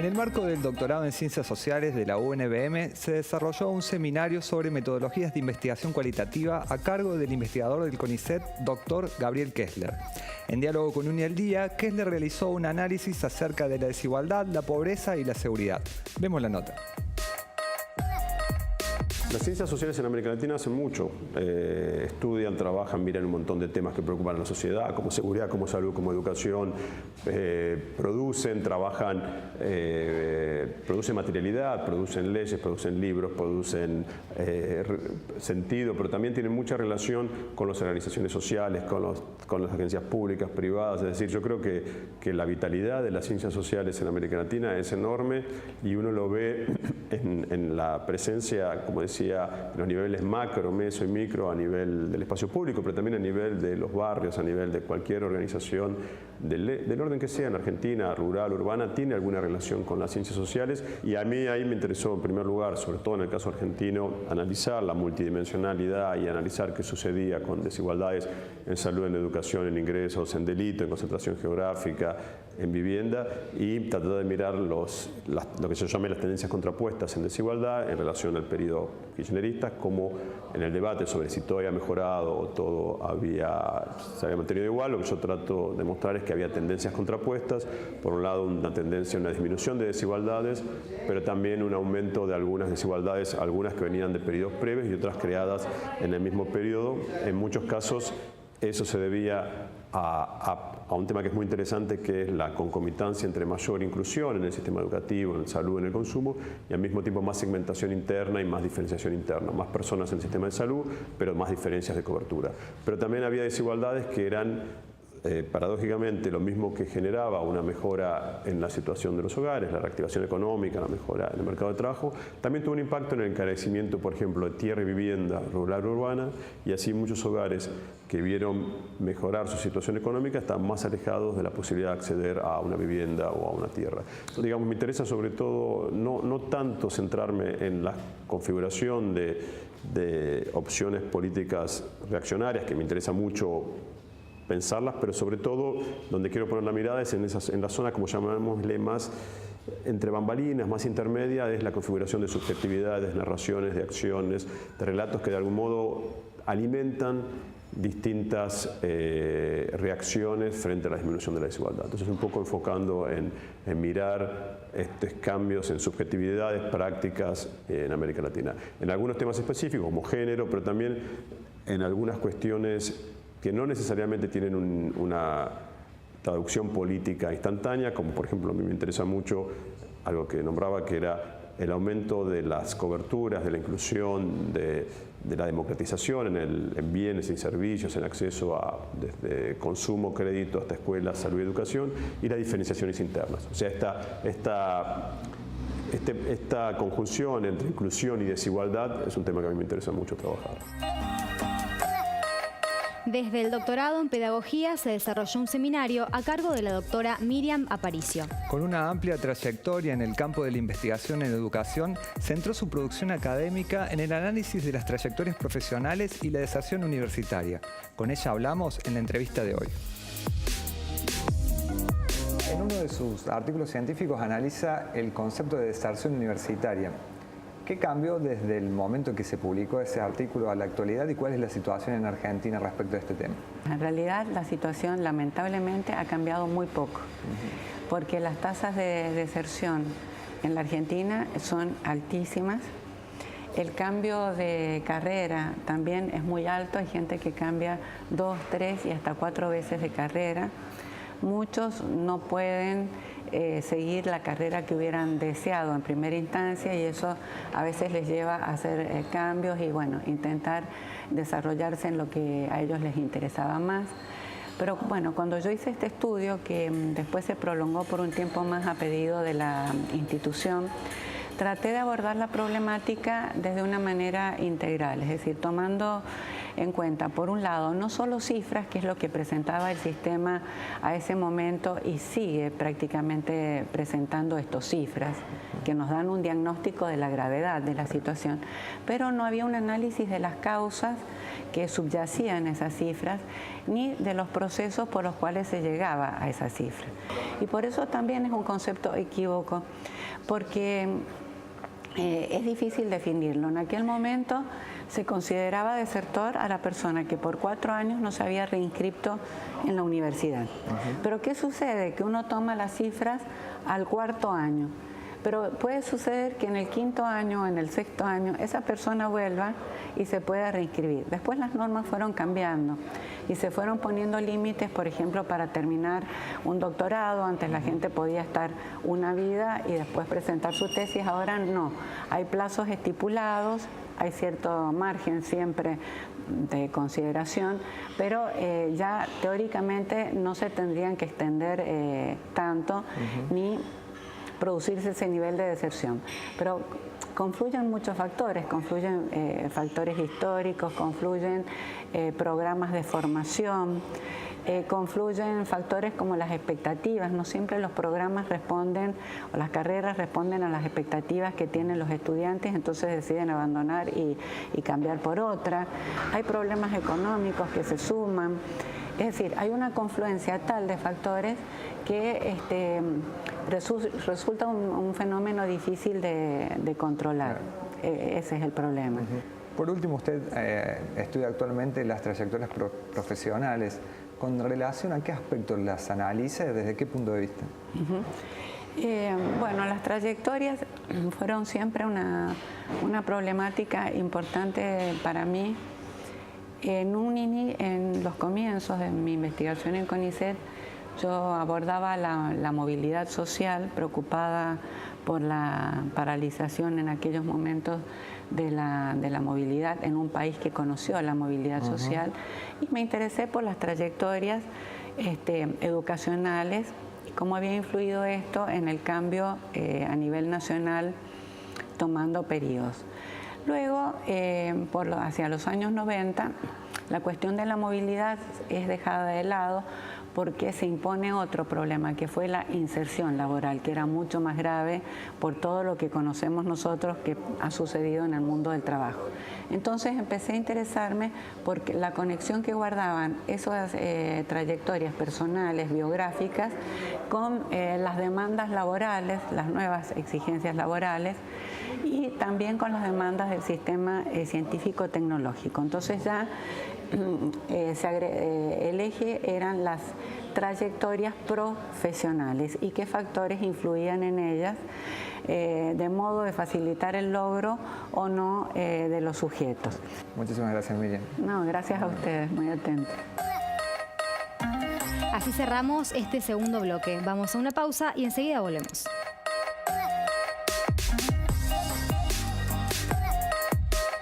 En el marco del doctorado en Ciencias Sociales de la UNBM se desarrolló un seminario sobre metodologías de investigación cualitativa a cargo del investigador del CONICET, Dr. Gabriel Kessler. En diálogo con UNI al Día, Kessler realizó un análisis acerca de la desigualdad, la pobreza y la seguridad. Vemos la nota. Las ciencias sociales en América Latina hacen mucho. Estudian, trabajan, miran un montón de temas que preocupan a la sociedad, como seguridad, como salud, como educación. Producen, trabajan, producen materialidad, producen leyes, producen libros, producen sentido, pero también tienen mucha relación con las organizaciones sociales, con las agencias públicas, privadas. Es decir, yo creo que la vitalidad de las ciencias sociales en América Latina es enorme y uno lo ve en la presencia, como decía, en los niveles macro, meso y micro, a nivel del espacio público, pero también a nivel de los barrios, a nivel de cualquier organización del orden que sea, en Argentina, rural, urbana, tiene alguna relación con las ciencias sociales. Y a mí ahí me interesó, en primer lugar, sobre todo en el caso argentino, analizar la multidimensionalidad y analizar qué sucedía con desigualdades en salud, en educación, en ingresos, en delito, en concentración geográfica, en vivienda, y tratar de mirar lo que yo llamé las tendencias contrapuestas en desigualdad en relación al periodo kirchnerista, como en el debate sobre si todo había mejorado o todo se había mantenido igual. Lo que yo trato de mostrar es que había tendencias contrapuestas. Por un lado, una tendencia a una disminución de desigualdades, pero también un aumento de algunas desigualdades, algunas que venían de periodos previos y otras creadas en el mismo periodo. En muchos casos eso se debía a un tema que es muy interesante, que es la concomitancia entre mayor inclusión en el sistema educativo, en salud, en el consumo, y al mismo tiempo más segmentación interna y más diferenciación interna. Más personas en el sistema de salud, pero más diferencias de cobertura. Pero también había desigualdades que eran paradójicamente lo mismo que generaba una mejora en la situación de los hogares, la reactivación económica, la mejora en el mercado de trabajo, también tuvo un impacto en el encarecimiento, por ejemplo, de tierra y vivienda rural urbana, y así muchos hogares que vieron mejorar su situación económica están más alejados de la posibilidad de acceder a una vivienda o a una tierra. Entonces, digamos, me interesa sobre todo no tanto centrarme en la configuración de opciones políticas reaccionarias, que me interesa mucho pensarlas, pero sobre todo donde quiero poner la mirada es en la zona, como llamémosle, más entre bambalinas, más intermedia, es la configuración de subjetividades, narraciones, de acciones, de relatos que de algún modo alimentan distintas reacciones frente a la disminución de la desigualdad. Entonces, un poco enfocando en mirar estos cambios en subjetividades, prácticas en América Latina. En algunos temas específicos, como género, pero también en algunas cuestiones que no necesariamente tienen una traducción política instantánea, como por ejemplo a mí me interesa mucho algo que nombraba, que era el aumento de las coberturas, de la inclusión, de la democratización en bienes y servicios, en acceso a desde consumo, crédito, hasta escuelas, salud y educación, y las diferenciaciones internas. O sea, esta conjunción entre inclusión y desigualdad es un tema que a mí me interesa mucho trabajar. Desde el doctorado en Pedagogía se desarrolló un seminario a cargo de la doctora Miriam Aparicio. Con una amplia trayectoria en el campo de la investigación en educación, centró su producción académica en el análisis de las trayectorias profesionales y la deserción universitaria. Con ella hablamos en la entrevista de hoy. En uno de sus artículos científicos analiza el concepto de deserción universitaria. ¿Qué cambió desde el momento que se publicó ese artículo a la actualidad y cuál es la situación en Argentina respecto a este tema? En realidad la situación lamentablemente ha cambiado muy poco, porque las tasas de deserción en la Argentina son altísimas. El cambio de carrera también es muy alto, hay gente que cambia 2, 3 y hasta 4 veces de carrera. Muchos no pueden seguir la carrera que hubieran deseado en primera instancia y eso a veces les lleva a hacer cambios y bueno, intentar desarrollarse en lo que a ellos les interesaba más. Pero bueno, cuando yo hice este estudio, que después se prolongó por un tiempo más a pedido de la institución, traté de abordar la problemática desde una manera integral, es decir, tomando en cuenta, por un lado, no solo cifras, que es lo que presentaba el sistema a ese momento y sigue prácticamente presentando estas cifras, que nos dan un diagnóstico de la gravedad de la situación, pero no había un análisis de las causas que subyacían esas cifras, ni de los procesos por los cuales se llegaba a esa cifra. Y por eso también es un concepto equívoco, porque es difícil definirlo. En aquel momento se consideraba desertor a la persona que por 4 años no se había reinscrito en la universidad. Pero ¿qué sucede? Que uno toma las cifras al 4.º año. Pero puede suceder que en el 5.º año o en el 6.º año esa persona vuelva y se pueda reinscribir. Después las normas fueron cambiando y se fueron poniendo límites, por ejemplo, para terminar un doctorado. Antes la gente podía estar una vida y después presentar su tesis, ahora no. Hay plazos estipulados, hay cierto margen siempre de consideración, pero ya teóricamente no se tendrían que extender tanto ni producirse ese nivel de deserción. Pero confluyen muchos factores, confluyen factores históricos, confluyen programas de formación, confluyen factores como las expectativas. No siempre los programas responden o las carreras responden a las expectativas que tienen los estudiantes, entonces deciden abandonar y cambiar por otra. Hay problemas económicos que se suman. Es decir, hay una confluencia tal de factores que resulta un fenómeno difícil de controlar. Ese es el problema. Por último, usted estudia actualmente las trayectorias profesionales. ¿Con relación a qué aspectos las analiza? ¿Desde qué punto de vista? Bueno, las trayectorias fueron siempre una problemática importante para mí. En los comienzos de mi investigación en CONICET, yo abordaba la movilidad social, preocupada por la paralización en aquellos momentos de la movilidad en un país que conoció la movilidad social, y me interesé por las trayectorias educacionales y cómo había influido esto en el cambio a nivel nacional tomando periodos. Luego, hacia los años 90, la cuestión de la movilidad es dejada de lado porque se impone otro problema, que fue la inserción laboral, que era mucho más grave por todo lo que conocemos nosotros que ha sucedido en el mundo del trabajo. Entonces empecé a interesarme por la conexión que guardaban esas trayectorias personales, biográficas, con las demandas laborales, las nuevas exigencias laborales, y también con las demandas del sistema científico-tecnológico. Entonces ya el eje eran las trayectorias profesionales y qué factores influían en ellas, de modo de facilitar el logro o no de los sujetos. Muchísimas gracias, Miriam. No, gracias a ustedes, muy atentos. Así cerramos este segundo bloque. Vamos a una pausa y enseguida volvemos.